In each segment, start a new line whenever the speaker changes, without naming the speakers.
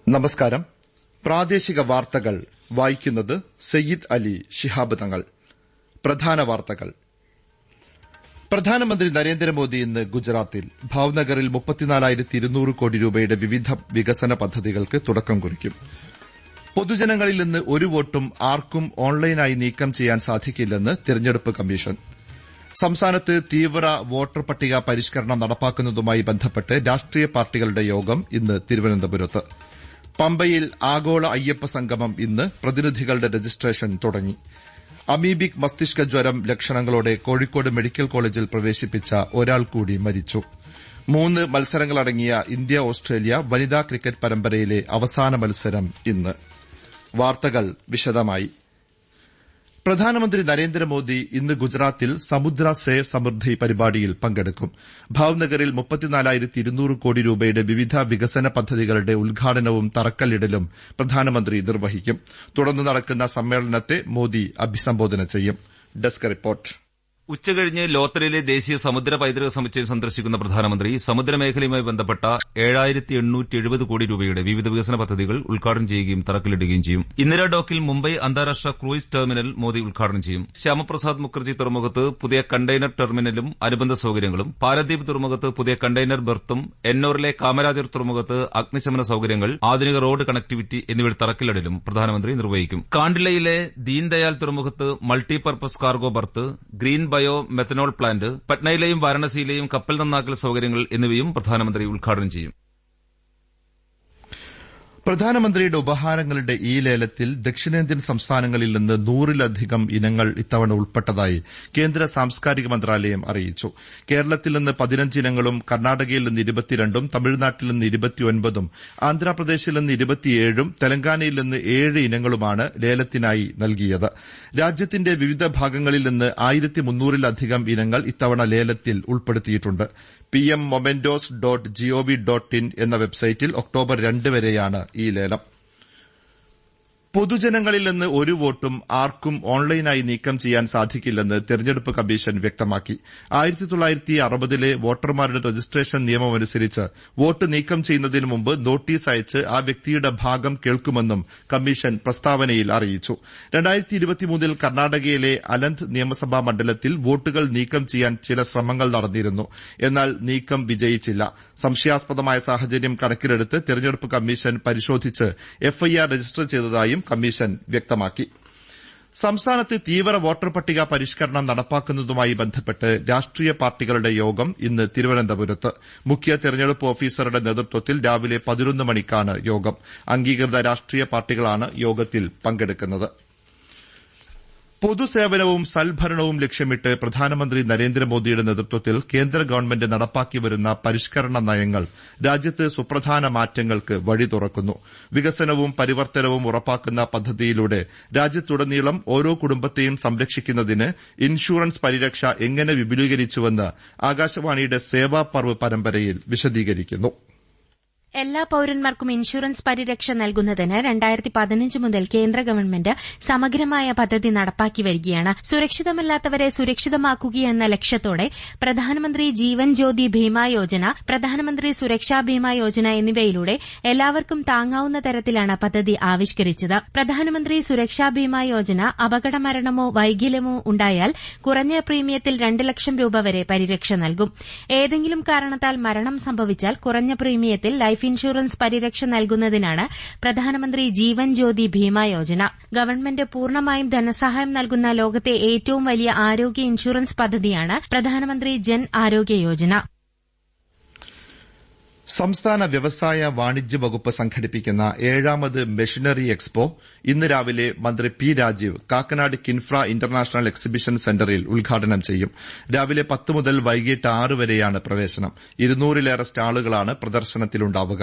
നമസ്കാരം. പ്രാദേശിക വാർത്തകൾ വായിക്കുന്നത് സയ്യിദ് അലി ശിഹാബ് തങ്ങൾ. പ്രധാന വാർത്തകൾ. പ്രധാനമന്ത്രി നരേന്ദ്രമോദി ഇന്ന് ഗുജറാത്തിൽ ഭാവ്നഗറിൽ 34,200 കോടി രൂപയുടെ വിവിധ വികസന പദ്ധതികൾക്ക് തുടക്കം കുറിക്കും. പൊതുജനങ്ങളിൽ നിന്ന് ഒരു വോട്ടും ആർക്കും ഓൺലൈനായി നീക്കം ചെയ്യാൻ സാധിക്കില്ലെന്ന് തെരഞ്ഞെടുപ്പ് കമ്മീഷൻ. സംസ്ഥാനത്ത് തീവ്ര വോട്ടർ പട്ടിക പരിഷ്കരണം നടപ്പാക്കുന്നതുമായി ബന്ധപ്പെട്ട് രാഷ്ട്രീയ പാർട്ടികളുടെ യോഗം ഇന്ന് തിരുവനന്തപുരത്ത്. പമ്പയിൽ ആഗോള അയ്യപ്പ സംഗമം ഇന്ന്. പ്രതിനിധികളുടെ രജിസ്ട്രേഷൻ തുടങ്ങി. അമീബിക് മസ്തിഷ്ക ജ്വരം ലക്ഷണങ്ങളോടെ കോഴിക്കോട് മെഡിക്കൽ കോളേജിൽ പ്രവേശിപ്പിച്ച ഒരാൾ കൂടി മരിച്ചു. 3 മത്സരങ്ങളടങ്ങിയ ഇന്ത്യ ഓസ്ട്രേലിയ വനിതാ ക്രിക്കറ്റ് പരമ്പരയിലെ അവസാന മത്സരം ഇന്ന്. വാർത്തകൾ വിശദമായി. പ്രധാനമന്ത്രി നരേന്ദ്രമോദി ഇന്ന് ഗുജറാത്തിൽ സമുദ്ര സേ സമൃദ്ധി പരിപാടിയിൽ പങ്കെടുക്കും. ഭാവ്നഗറിൽ 34,200 കോടി രൂപയുടെ വിവിധ വികസന പദ്ധതികളുടെ ഉദ്ഘാടനവും തറക്കല്ലിടലും പ്രധാനമന്ത്രി നിർവഹിക്കും. തുടർന്ന് നടക്കുന്ന സമ്മേളനത്തെ മോദി അഭിസംബോധന ചെയ്യും. Desk report.
ഉച്ചകഴിഞ്ഞ് ലോത്തറിലെ ദേശീയ സമുദ്ര പൈതൃക സമുച്ചയം സന്ദർശിക്കുന്ന പ്രധാനമന്ത്രി സമുദ്രമേഖലയുമായി ബന്ധപ്പെട്ട 7,870 കോടി രൂപയുടെ വിവിധ വികസന പദ്ധതികൾ ഉദ്ഘാടനം ചെയ്യുകയും തറക്കല്ലിടുകയും ചെയ്യും. ഇന്ദിരാ ഡോക്കിൽ മുംബൈ അന്താരാഷ്ട്ര ക്രൂയിസ് ടെർമിനൽ മോദി ഉദ്ഘാടനം ചെയ്യും. ശ്യാമപ്രസാദ് മുഖർജി തുറമുഖത്ത് പുതിയ കണ്ടെയ്നർ ടെർമിനലും അനുബന്ധ സൌകര്യങ്ങളും, പാരദ്വീപ് തുറമുഖത്ത് പുതിയ കണ്ടെയ്നർ ബെർത്തും, എന്നോറിലെ കാമരാജർ തുറമുഖത്ത് അഗ്നിശമന സൌകര്യങ്ങൾ, ആധുനിക റോഡ് കണക്ടിവിറ്റി എന്നിവയുടെ തറക്കല്ലിടലും പ്രധാനമന്ത്രി നിർവഹിക്കും. കാണ്ടിലയിലെ ദീൻദയാൽ തുറമുഖത്ത് multipurpose cargo berth, green bio methanol plant, പട്നയിലെയും വാരണസിയിലെയും കപ്പൽ നന്നാക്കൽ സൌകര്യങ്ങൾ എന്നിവയും പ്രധാനമന്ത്രി ഉദ്ഘാടനം ചെയ്യും.
പ്രധാനമന്ത്രിയുടെ ഉപഹാരങ്ങളുടെ ഈ ലേലത്തിൽ ദക്ഷിണേന്ത്യൻ സംസ്ഥാനങ്ങളിൽ നിന്ന് 100-ലധികം ഇനങ്ങൾ ഇത്തവണ ഉൾപ്പെട്ടതായി കേന്ദ്ര സാംസ്കാരിക മന്ത്രാലയം അറിയിച്ചു. കേരളത്തിൽ നിന്ന് 15 ഇനങ്ങളും കർണാടകയിൽ നിന്ന് 22ഉം തമിഴ്നാട്ടിൽ നിന്ന് 29ഉം ആന്ധ്രാപ്രദേശിൽ നിന്ന് 27ഉം തെലങ്കാനയിൽ നിന്ന് 7 ഇനങ്ങളുമാണ് ലേലത്തിനായി നൽകിയത്. രാജ്യത്തിന്റെ വിവിധ ഭാഗങ്ങളിൽ നിന്ന് 1,300-ലധികം ഇനങ്ങൾ ഇത്തവണ ലേലത്തിൽ ഉൾപ്പെടുത്തിയിട്ടുണ്ട്. pmmomentos.gov.in എന്ന വെബ്സൈറ്റിൽ ഒക്ടോബർ 2 വരെയാണ് ഈ ലേലം. പൊതുജനങ്ങളിൽ നിന്ന് ഒരു വോട്ടും ആർക്കും ഓൺലൈനായി നീക്കം ചെയ്യാൻ സാധിക്കില്ലെന്ന് തെരഞ്ഞെടുപ്പ് കമ്മീഷൻ വ്യക്തമാക്കി. 1960-ലെ വോട്ടർമാരുടെ രജിസ്ട്രേഷൻ നിയമമനുസരിച്ച് വോട്ട് നീക്കം ചെയ്യുന്നതിന് മുമ്പ് നോട്ടീസ് അയച്ച് ആ വ്യക്തിയുടെ ഭാഗം കേൾക്കുമെന്നും കമ്മീഷൻ പ്രസ്താവനയിൽ അറിയിച്ചു. 2023-ൽ കർണാടകയിലെ അലന്ത് നിയമസഭാ മണ്ഡലത്തിൽ വോട്ടുകൾ നീക്കം ചെയ്യാൻ ചില ശ്രമങ്ങൾ നടന്നിരുന്നു. എന്നാൽ നീക്കം വിജയിച്ചില്ല. സംശയാസ്പദമായ സാഹചര്യം കണക്കിലെടുത്ത് തെരഞ്ഞെടുപ്പ് കമ്മീഷൻ പരിശോധിച്ച് എഫ്ഐആർ രജിസ്റ്റർ ചെയ്തതായും കമ്മീഷൻ വ്യക്തമാക്കി. സംസ്ഥാനത്ത് തീവ്ര വോട്ടർ പട്ടിക പരിഷ്കരണം നടപ്പാക്കുന്നതുമായി ബന്ധപ്പെട്ട് രാഷ്ട്രീയ പാർട്ടികളുടെ യോഗം ഇന്ന് തിരുവനന്തപുരത്ത്. മുഖ്യ തെരഞ്ഞെടുപ്പ് ഓഫീസറുടെ നേതൃത്വത്തിൽ രാവിലെ 11 മണിക്കാണ് യോഗം. അംഗീകൃത രാഷ്ട്രീയ പാർട്ടികളാണ് യോഗത്തിൽ പങ്കെടുക്കുന്നത്. പൊതുസേവനവും സൽഭരണവും ലക്ഷ്യമിട്ട് പ്രധാനമന്ത്രി നരേന്ദ്രമോദിയുടെ നേതൃത്വത്തിൽ കേന്ദ്ര ഗവൺമെന്റ് നടപ്പാക്കി വരുന്ന പരിഷ്കരണ നയങ്ങൾ രാജ്യത്ത് സുപ്രധാന മാറ്റങ്ങൾക്ക് വഴി തുറക്കുന്നു. വികസനവും പരിവർത്തനവും ഉറപ്പാക്കുന്ന പദ്ധതിയിലൂടെ രാജ്യത്തുടനീളം ഓരോ കുടുംബത്തെയും സംരക്ഷിക്കുന്നതിന് ഇൻഷുറൻസ് പരിരക്ഷ എങ്ങനെ വിപുലീകരിച്ചുവെന്ന് ആകാശവാണിയുടെ സേവാ പർവ് പരമ്പരയിൽ വിശദീകരിക്കുന്നു.
എല്ലാ പൌരന്മാർക്കും ഇൻഷുറൻസ് പരിരക്ഷ നൽകുന്നതിന് 2015 മുതൽ കേന്ദ്ര ഗവൺമെന്റ് സമഗ്രമായ പദ്ധതി നടപ്പാക്കി വരികയാണ്. സുരക്ഷിതമല്ലാത്തവരെ സുരക്ഷിതമാക്കുകയെന്ന ലക്ഷ്യത്തോടെ പ്രധാനമന്ത്രി ജീവൻ ജ്യോതി ഭീമാ യോജന, പ്രധാനമന്ത്രി സുരക്ഷാ ഭീമാ യോജന എന്നിവയിലൂടെ എല്ലാവർക്കും താങ്ങാവുന്ന തരത്തിലാണ് പദ്ധതി ആവിഷ്കരിച്ചത്. പ്രധാനമന്ത്രി സുരക്ഷാ ഭീമാ യോജന അപകടമരണമോ വൈകല്യമോ ഉണ്ടായാൽ കുറഞ്ഞ പ്രീമിയത്തിൽ 2 ലക്ഷം രൂപ വരെ പരിരക്ഷ നൽകും. ഏതെങ്കിലും കാരണത്താൽ മരണം സംഭവിച്ചാൽ കുറഞ്ഞ പ്രീമിയത്തിൽ ലൈഫ് ഇൻഷുറൻസ് പരിരക്ഷ നൽകുന്നതിനാണ് പ്രധാനമന്ത്രി ജീവൻ ജ്യോതി ഭീമാ യോജന. ഗവൺമെന്റ് പൂർണ്ണമായും ധനസഹായം നൽകുന്ന ലോകത്തെ ഏറ്റവും വലിയ ആരോഗ്യ ഇൻഷുറൻസ് പദ്ധതിയാണ് പ്രധാനമന്ത്രി ജൻ ആരോഗ്യ യോജന.
സംസ്ഥാന വ്യവസായ വാണിജ്യ വകുപ്പ് സംഘടിപ്പിക്കുന്ന 7ാമത് മെഷീനറി എക്സ്പോ ഇന്ന് രാവിലെ മന്ത്രി P Rajeev Kakkanad Kinfra international exhibition സെന്ററിൽ ഉദ്ഘാടനം ചെയ്യും. രാവിലെ 10 മുതൽ വൈകിട്ട് 6 വരെയാണ് പ്രവേശനം. 200-ലേറെ സ്റ്റാളുകളാണ് പ്രദർശനത്തിലുണ്ടാവുക.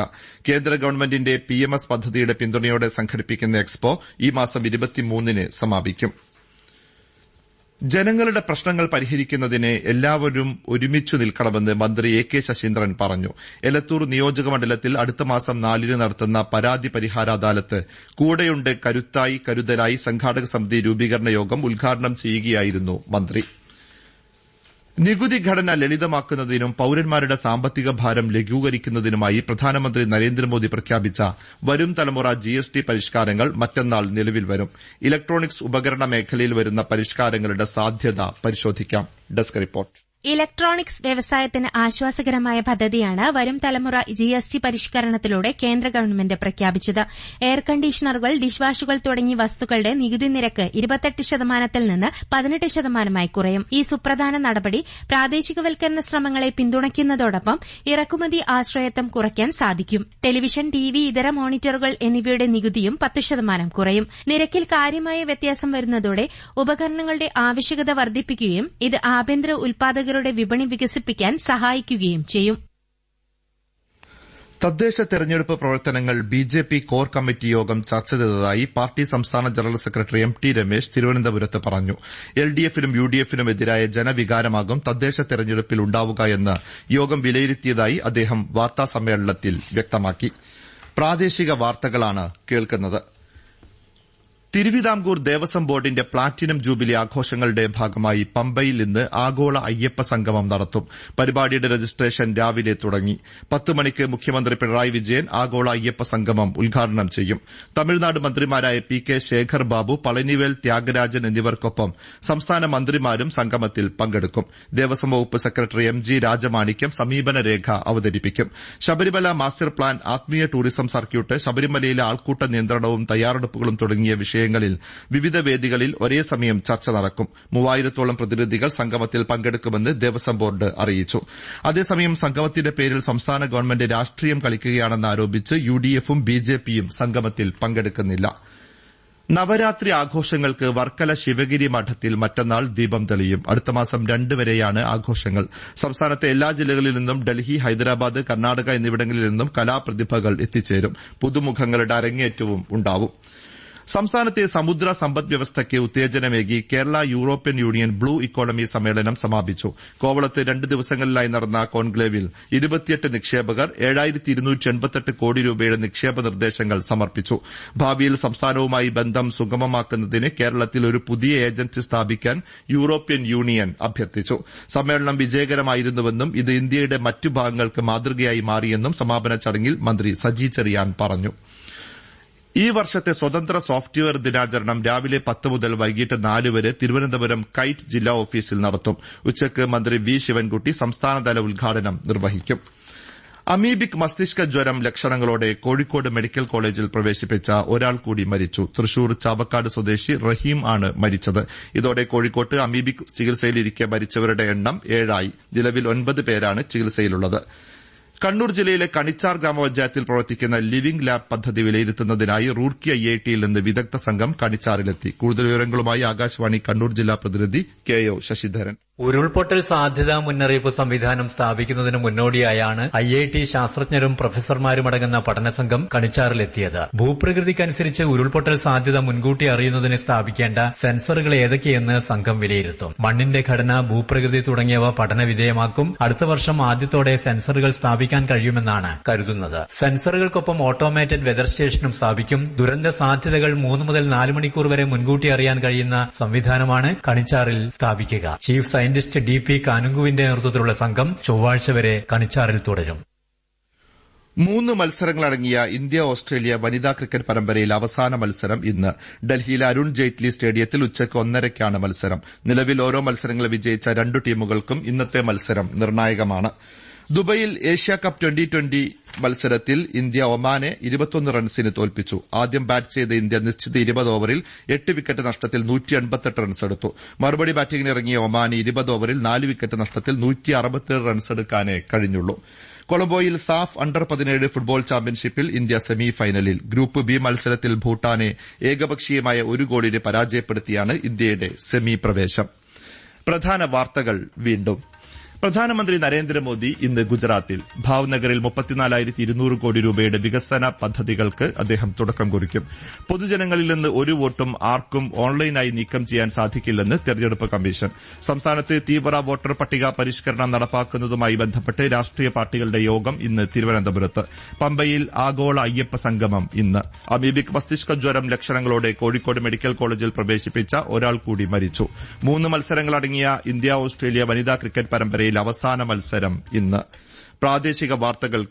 കേന്ദ്ര ഗവൺമെന്റിന്റെ PMS പദ്ധതിയുടെ പിന്തുണയോടെ സംഘടിപ്പിക്കുന്ന എക്സ്പോ ഈ മാസം 23-ന് സമാപിക്കും. ജനങ്ങളുടെ പ്രശ്നങ്ങൾ പരിഹരിക്കുന്നതിന് എല്ലാവരും ഒരുമിച്ചു നിൽക്കണമെന്ന് മന്ത്രി എ കെ ശശീന്ദ്രൻ പറഞ്ഞു. എലത്തൂർ നിയോജകമണ്ഡലത്തിൽ അടുത്ത മാസം 4-ന് നടത്തുന്ന പരാതി പരിഹാര അദാലത്ത് കൂടെയുണ്ട് കരുത്തായി കരുതലായി സംഘാടക സമിതി രൂപീകരണ യോഗം ഉദ്ഘാടനം ചെയ്യുകയായിരുന്നു മന്ത്രി. നികുതി ഘടന ലളിതമാക്കുന്നതിനും പൌരന്മാരുടെ സാമ്പത്തിക ഭാരം ലഘൂകരിക്കുന്നതിനുമായി പ്രധാനമന്ത്രി നരേന്ദ്രമോദി പ്രഖ്യാപിച്ച വരും തലമുറ ജിഎസ്ടി പരിഷ്കാരങ്ങൾ മറ്റന്നാൾ നിലവിൽ വരും. ഇലക്ട്രോണിക്സ് ഉപകരണ മേഖലയിൽ വരുന്ന പരിഷ്കാരങ്ങളുടെ സാധ്യത പരിശോധിക്കാം. Desk report.
ഇലക്ട്രോണിക്സ് വ്യവസായത്തിന് ആശ്വാസകരമായ പദ്ധതിയാണ് വരും തലമുറ ജിഎസ്ടി പരിഷ്കരണത്തിലൂടെ കേന്ദ്ര ഗവൺമെന്റ് പ്രഖ്യാപിച്ചത്. എയർ കണ്ടീഷണറുകൾ, ഡിഷ് വാഷുകൾ തുടങ്ങിയ വസ്തുക്കളുടെ നികുതി നിരക്ക് 28% നിന്ന് 18% കുറയും. ഈ സുപ്രധാന നടപടി പ്രാദേശികവൽക്കരണ ശ്രമങ്ങളെ പിന്തുണയ്ക്കുന്നതോടൊപ്പം ഇറക്കുമതി ആശ്രയത്വം കുറയ്ക്കാൻ സാധിക്കും. ടെലിവിഷൻ, ടിവി, ഇതര മോണിറ്ററുകൾ എന്നിവയുടെ നികുതിയും 10% കുറയും. നിരക്കിൽ കാര്യമായ വ്യത്യാസം വരുന്നതോടെ ഉപകരണങ്ങളുടെ ആവശ്യകത വർദ്ധിപ്പിക്കുകയും ഇത് ആഭ്യന്തര ഉൽപ്പാദകരുടെ വിപണി വികസിപ്പിക്കാൻ സഹായിക്കുകയും ചെയ്യും.
തദ്ദേശ തെരഞ്ഞെടുപ്പ് പ്രവർത്തനങ്ങൾ ബിജെപി കോർ കമ്മിറ്റി യോഗം ചർച്ച ചെയ്തതായി പാർട്ടി സംസ്ഥാന ജനറൽ സെക്രട്ടറി എം.ടി. രമേശ് തിരുവനന്തപുരത്ത് പറഞ്ഞു. എൽഡിഎഫിനും യുഡിഎഫിനും എതിരായ ജനവികാരമാകും തദ്ദേശ തെരഞ്ഞെടുപ്പിൽ ഉണ്ടാവുകയെന്ന് യോഗം വിലയിരുത്തിയതായി അദ്ദേഹം വാർത്താസമ്മേളനത്തിൽ വ്യക്തമാക്കി. പ്രാദേശിക വാർത്തകളാണ് കേൾക്കുന്നത്. തിരുവിതാംകൂർ ദേവസ്വം ബോർഡിന്റെ പ്ലാറ്റിനം ജൂബിലി ആഘോഷങ്ങളുടെ ഭാഗമായി പമ്പയിൽ ഇന്ന് ആഗോള അയ്യപ്പ സംഗമം നടത്തും. പരിപാടിയുടെ രജിസ്ട്രേഷൻ രാവിലെ തുടങ്ങി. 10 മണിക്ക് മുഖ്യമന്ത്രി പിണറായി വിജയൻ ആഗോള അയ്യപ്പ സംഗമം ഉദ്ഘാടനം ചെയ്യും. തമിഴ്നാട് മന്ത്രിമാരായ പി കെ ശേഖർ ബാബു, പളനിവേൽ ത്യാഗരാജൻ എന്നിവർക്കൊപ്പം സംസ്ഥാന മന്ത്രിമാരും സംഗമത്തിൽ പങ്കെടുക്കും. ദേവസ്വം വകുപ്പ് സെക്രട്ടറി എം ജി രാജമാണിക്യം സമീപന രേഖ അവതരിപ്പിക്കും. ശബരിമല മാസ്റ്റർ പ്ലാൻ, ആത്മീയ ടൂറിസം സർക്യൂട്ട്, ശബരിമലയിലെ ആൾക്കൂട്ട നിയന്ത്രണവും തയ്യാറെടുപ്പുകളും തുടങ്ങിയ വിഷയങ്ങളിൽ വിവിധ വേദികളിൽ ഒരേ സമയം ചർച്ച നടക്കും. 3000-ഓളം പ്രതിനിധികൾ സംഗമത്തിൽ പങ്കെടുക്കുമെന്ന് ദേവസ്വം ബോർഡ് അറിയിച്ചു. അതേസമയം സംഗമത്തിന്റെ പേരിൽ സംസ്ഥാന ഗവൺമെന്റ് രാഷ്ട്രീയം കളിക്കുകയാണെന്ന് ആരോപിച്ച് യുഡിഎഫും ബിജെപിയും സംഗമത്തിൽ പങ്കെടുക്കുന്നില്ല. നവരാത്രി ആഘോഷങ്ങൾക്ക് വർക്കല ശിവഗിരി മഠത്തിൽ മറ്റന്നാൾ ദീപം തെളിയും. അടുത്ത മാസം 2 വരെയാണ് ആഘോഷങ്ങൾ. സംസ്ഥാനത്തെ എല്ലാ ജില്ലകളിൽ നിന്നും ഡൽഹി, ഹൈദരാബാദ്, കർണാടക എന്നിവിടങ്ങളിൽ നിന്നും കലാപ്രതിഭകൾ എത്തിച്ചേരും. പുതുമുഖങ്ങളുടെ അരങ്ങേറ്റവും ഉണ്ടാവും. സംസ്ഥാനത്തെ സമുദ്ര സമ്പദ് വ്യവസ്ഥയ്ക്ക് ഉത്തേജനമേകി Kerala European Union blue economy സമ്മേളനം സമാപിച്ചു. കോവളത്ത് 2 ദിവസങ്ങളിലായി നടന്ന കോൺക്ലേവിൽ 28 നിക്ഷേപകർ 7288 കോടി രൂപയുടെ നിക്ഷേപ നിർദ്ദേശങ്ങൾ സമർപ്പിച്ചു. ഭാവിയിൽ സംസ്ഥാനവുമായി ബന്ധം സുഗമമാക്കുന്നതിന് കേരളത്തിൽ ഒരു പുതിയ ഏജൻസി സ്ഥാപിക്കാൻ യൂറോപ്യൻ യൂണിയൻ അഭ്യർത്ഥിച്ചു. സമ്മേളനം വിജയകരമായിരുന്നുവെന്നും ഇത് ഇന്ത്യയുടെ മറ്റു ഭാഗങ്ങൾക്ക് മാതൃകയായി മാറിയെന്നും സമാപന ചടങ്ങിൽ മന്ത്രി സജി ചെറിയാൻ പറഞ്ഞു. ഈ വർഷത്തെ സ്വതന്ത്ര സോഫ്റ്റ്വെയർ ദിനാചരണം രാവിലെ 10 മുതൽ വൈകിട്ട് 4 വരെ തിരുവനന്തപുരം കൈറ്റ് ജില്ലാ ഓഫീസിൽ നടത്തും. ഉച്ചയ്ക്ക് മന്ത്രി വി ശിവൻകുട്ടി സംസ്ഥാനതല ഉദ്ഘാടനം നിർവഹിക്കും. അമീബിക് മസ്തിഷ്ക ജ്വരം ലക്ഷണങ്ങളോടെ കോഴിക്കോട് മെഡിക്കൽ കോളേജിൽ പ്രവേശിപ്പിച്ച ഒരാൾ കൂടി മരിച്ചു. തൃശൂർ ചാവക്കാട് സ്വദേശി റഹീം ആണ് മരിച്ചത്. ഇതോടെ കോഴിക്കോട്ട് അമീബിക് ചികിത്സയിലിരിക്കെ മരിച്ചവരുടെ എണ്ണം 7 നിലവിൽ 9 പേരാണ് ചികിത്സയിലുള്ളത്. കണ്ണൂർ ജില്ലയിലെ കണിച്ചാർ ഗ്രാമപഞ്ചായത്തിൽ പ്രവർത്തിക്കുന്ന ലിവിംഗ് ലാബ് പദ്ധതി വിലയിരുത്തുന്നതിനായി റൂർക്കി ഐഐടിയിൽ നിന്ന് വിദഗ്ധ സംഘം കണിച്ചാറിലെത്തി. കൂടുതൽ വിവരങ്ങളുമായി ആകാശവാണി കണ്ണൂർ ജില്ലാ പ്രതിനിധി കെ ഒ ശശിധരൻ.
ഉരുൾപൊട്ടൽ സാധ്യതാ മുന്നറിയിപ്പ് സംവിധാനം സ്ഥാപിക്കുന്നതിന് മുന്നോടിയായാണ് ഐഐടി ശാസ്ത്രജ്ഞരും പ്രൊഫസർമാരുമടങ്ങുന്ന പഠനസംഘം കണിച്ചാറിലെത്തിയത്. ഭൂപ്രകൃതിക്കനുസരിച്ച് ഉരുൾപൊട്ടൽ സാധ്യത മുൻകൂട്ടി അറിയുന്നതിന് സ്ഥാപിക്കേണ്ട സെൻസറുകൾ ഏതൊക്കെയെന്ന് സംഘം വിലയിരുത്തും. മണ്ണിന്റെ ഘടന, ഭൂപ്രകൃതി തുടങ്ങിയവ പഠനവിധേയമാക്കും. അടുത്ത വർഷം ആദ്യത്തോടെ സെൻസറുകൾ സ്ഥാപിക്കാൻ കഴിയുമെന്നാണ് കരുതുന്നത്. സെൻസറുകൾക്കൊപ്പം ഓട്ടോമേറ്റഡ് വെതർ സ്റ്റേഷനും സ്ഥാപിക്കും. ദുരന്ത സാധ്യതകൾ 3 മുതൽ 4 മണിക്കൂർ വരെ മുൻകൂട്ടി അറിയാൻ കഴിയുന്ന സംവിധാനമാണ് കണിച്ചാറിൽ സ്ഥാപിക്കുക. ചീഫ് സയന്റിസ്റ്റ് DP കാനുങ്കുവിന്റെ നേതൃത്വത്തിലുള്ള സംഘം ചൊവ്വാഴ്ച വരെ കണിച്ചാറിൽ തുടരും.
3 മത്സരങ്ങളടങ്ങിയ ഇന്ത്യ ഓസ്ട്രേലിയ വനിതാ ക്രിക്കറ്റ് പരമ്പരയിൽ അവസാന മത്സരം ഇന്ന്. ഡൽഹിയിലെ അരുൺ ജെയ്റ്റ്ലി സ്റ്റേഡിയത്തിൽ ഉച്ചയ്ക്ക് 1:30-ക്കാണ് മത്സരം. നിലവിൽ ഓരോ മത്സരങ്ങൾ വിജയിച്ച 2 ടീമുകൾക്കും ഇന്നത്തെ മത്സരം നിർണായകമാണ്. ദുബൈയിൽ ഏഷ്യാകപ്പ് 2020 മത്സരത്തിൽ ഇന്ത്യ ഒമാനെ 21 റൺസിന് തോൽപ്പിച്ചു. ആദ്യം ബാറ്റ് ചെയ്ത ഇന്ത്യ നിശ്ചിത 20 ഓവറിൽ 8 വിക്കറ്റ് നഷ്ടത്തിൽ 188 റൺസ് എടുത്തു. മറുപടി ബാറ്റിംഗിനിറങ്ങിയ ഒമാന് 20 ഓവറിൽ 4 വിക്കറ്റ് നഷ്ടത്തിൽ 167 റൺസ് എടുക്കാനേ കഴിഞ്ഞുള്ളൂ. കൊളംബോയിൽ സാഫ് അണ്ടർ 17 ഫുട്ബോൾ ചാമ്പ്യൻഷിപ്പിൽ ഇന്ത്യ സെമി ഫൈനലിൽ. ഗ്രൂപ്പ് ബി മത്സരത്തിൽ ഭൂട്ടാനെ ഏകപക്ഷീയമായ 1 ഗോളിന് പരാജയപ്പെടുത്തിയാണ് ഇന്ത്യയുടെ സെമി പ്രവേശം. പ്രധാന വാർത്തകൾ വീണ്ടും. പ്രധാനമന്ത്രി നരേന്ദ്രമോദി ഇന്ന് ഗുജറാത്തിൽ ഭാവ്നഗറിൽ 34,200 കോടി രൂപയുടെ വികസന പദ്ധതികൾക്ക് അദ്ദേഹം തുടക്കം കുറിക്കും. പൊതുജനങ്ങളിൽ നിന്ന് ഒരു വോട്ടും ആർക്കും ഓൺലൈനായി നീക്കം ചെയ്യാൻ സാധിക്കില്ലെന്ന് തെരഞ്ഞെടുപ്പ് കമ്മീഷൻ. സംസ്ഥാനത്ത് തീവ്ര വോട്ടർ പട്ടിക പരിഷ്കരണം നടപ്പാക്കുന്നതുമായി ബന്ധപ്പെട്ട് രാഷ്ട്രീയ പാർട്ടികളുടെ യോഗം ഇന്ന് തിരുവനന്തപുരത്ത്. പമ്പയിൽ ആഗോള അയ്യപ്പ സംഗമം ഇന്ന്. അമീബിക് മസ്തിഷ്ക ജ്വരം ലക്ഷണങ്ങളോടെ കോഴിക്കോട് മെഡിക്കൽ കോളേജിൽ പ്രവേശിപ്പിച്ച ഒരാൾ കൂടി മരിച്ചു. 3 മത്സരങ്ങളടങ്ങിയ ഇന്ത്യ ഓസ്ട്രേലിയ വനിതാ ക്രിക്കറ്റ് പരമ്പരയിൽ അവസാന മത്സരം ഇന്ന്. പ്രാദേശിക വാർത്തകൾ